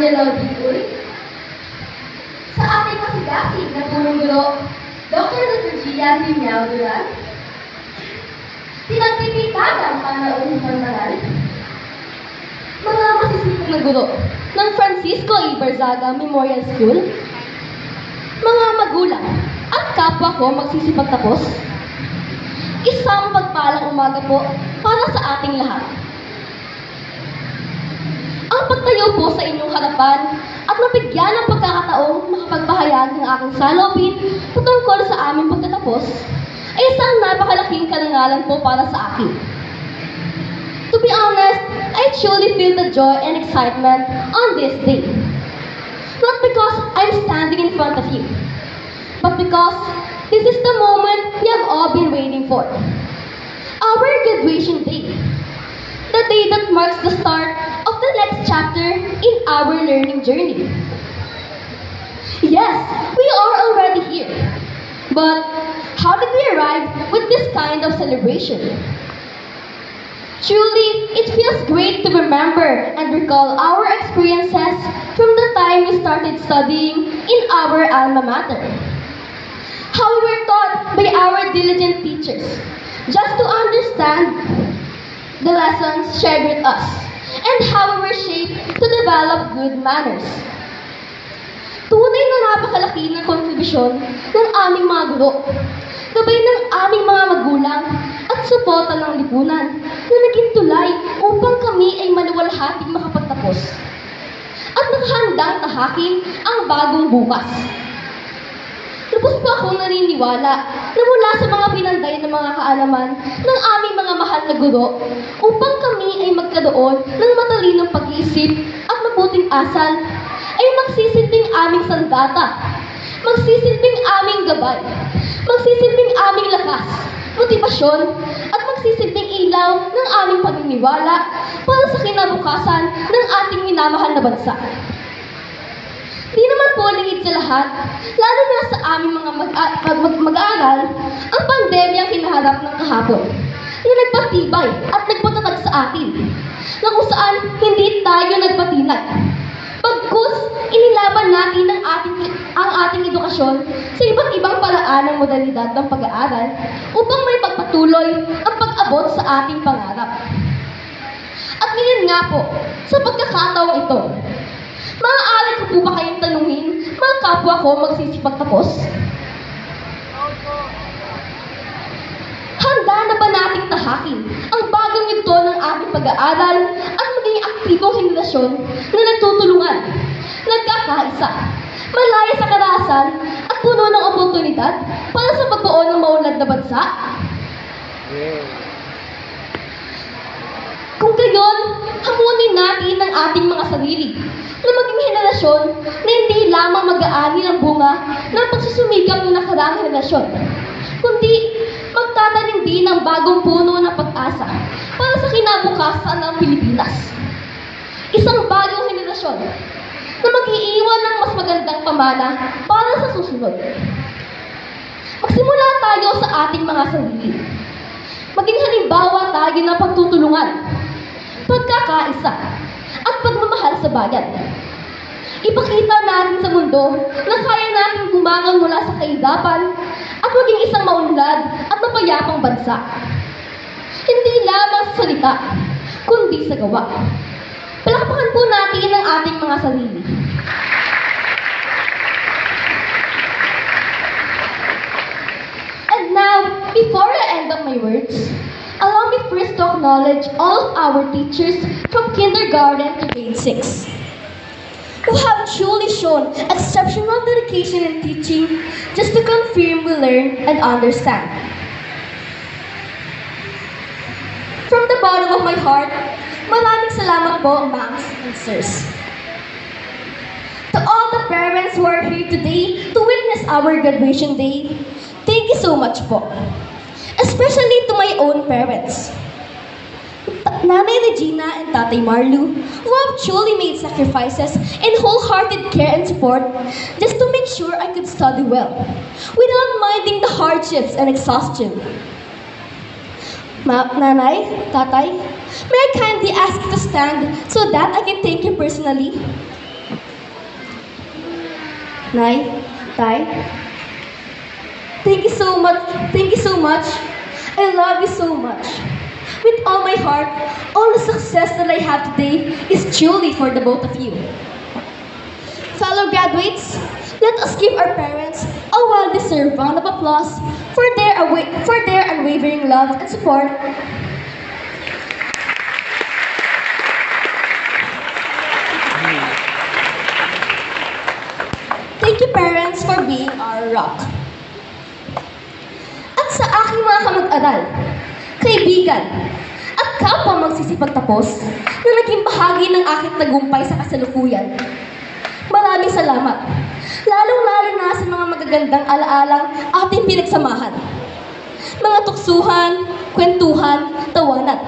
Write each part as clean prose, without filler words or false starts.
Angelo Diul, sa ating masigasig na punong guro, Dr. Lucia Miao Duran, pinagpipitagang panaumpang maral, mga masisipag na guro ng Francisco E. Barzaga Memorial School, mga magulang at kapwa ko magsisipagtapos, isang pagpalang umaga po para sa ating lahat. Ang pagtayo po sa inyong harapan at mabigyan ng pagkakataong makapagbahayag ng aking salubin patungkol sa aming pagtatapos ay isang napakalaking karangalan po para sa akin. To be honest, I truly feel the joy and excitement on this day. Not because I'm standing in front of you, but because this is the moment we have all been waiting for. Our graduation day. The day that marks the start of the next chapter in our learning journey. Yes, we are already here. But how did we arrive with this kind of celebration? Truly, it feels great to remember and recall our experiences from the time we started studying in our alma mater. How we were taught by our diligent teachers just to understand the lessons shared with us, and how we were shaped to develop good manners. Tunay na napakalaki ng kontribusyon ng aming mga guro, gabay ng aming mga magulang, at suporta ng lipunan na naging tulay upang kami ay maluwalhating makapagtapos at nakahandang tahakin ang bagong bukas. Lubos po akong naniniwala na mula sa mga pinanday ng mga kaalaman ng aming mga mahal na guro upang kami ay magkaroon ng matalinong pag-iisip at mabuting asal ay magsisilbing aming sandata, magsisilbing aming gabay, magsisilbing aming lakas, motibasyon, at magsisilbing ilaw ng aming paniniwala para sa kinabukasan ng ating minamahal na bansa. Di naman po lingid sa lahat, lalo na sa aming mga mag-aaral, ang pandemyang hinaharap ng kahapon, na nagpatibay at nagpatatag sa atin, na kung saan hindi tayo nagpatinag. Pagkus, inilaban natin ang ating edukasyon sa iba't ibang paraan ng modalidad ng pag-aaral upang may pagpatuloy ang pag-abot sa ating pangarap. At ngayon nga po, sa pagkakataong ito, maaari ko po ba kayong tanungin, mga kapwa ko magsisipagtapos? Handa na ba nating tahakin ang bagong yugto ng ating pag-aaral at maging aktibong henerasyon na nagtutulungan, nagkakaisa, malaya sa karahasan at puno ng oportunidad para sa pagbuo ng maunlad na bansa? Kung gayon, hamunin natin ang ating mga sarili na maging henerasyon na hindi lamang mag-aani ng bunga ng pagsusumikap ng nakaraang henerasyon, kundi magtatanim din ng bagong puno ng pag-asa para sa kinabukasan ng Pilipinas. Isang bagong henerasyon na mag-iiwan ng mas magandang pamana para sa susunod. Magsimula tayo sa ating mga sarili. Maging halimbawa tayo ng pagtutulungan, pagkakaisa, at pagmamahal sa bayan. Ipakita natin sa mundo na kaya natin gumangon mula sa kahirapan at maging isang maunlad at mapayapang bansa. Hindi lamang sa salita, kundi sa gawa. Palakpakan po natin ang ating mga sarili. And now, before I end up my words, allow me first to acknowledge all of our teachers from kindergarten to grade 6, who have truly shown exceptional dedication in teaching just to confirm we learn and understand. From the bottom of my heart, maraming salamat po, ma'ams and sirs. To all the parents who are here today to witness our graduation day, thank you so much po. Especially to my own parents, Nanay Regina and Tatay Marlu, who have truly made sacrifices and wholehearted care and support just to make sure I could study well, without minding the hardships and exhaustion. Nanay, Tatay, may I kindly ask you to stand so that I can thank you personally? Nay, Tay, thank you so much. Thank you so much. I love you so much. With all my heart, all the success that I have today is truly for the both of you. Fellow graduates, let us give our parents a well-deserved round of applause for their unwavering love and support. Thank you, parents, for being our rock. At sa aking mga kamag-aral, kaibigan, at kapwa magsisipagtapos na naging bahagi ng aking tagumpay sa kasalukuyan. Maraming salamat, lalong-lalo na sa mga magagandang alaalang ating pinagsamahan. Mga tuksuhan, kwentuhan, tawanan.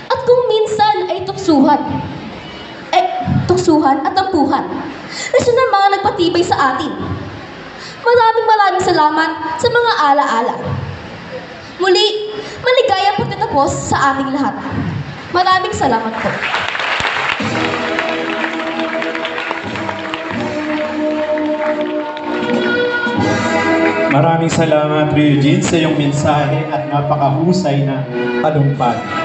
At kung minsan ay tuksuhan at tampuhan, na siya na mga nagpatibay sa atin. Maraming salamat sa mga alaala. Muli, maligayang pagtatapos sa ating lahat. Maraming salamat po. Maraming salamat, Eugene, sa iyong mensahe at napakahusay na talumpag.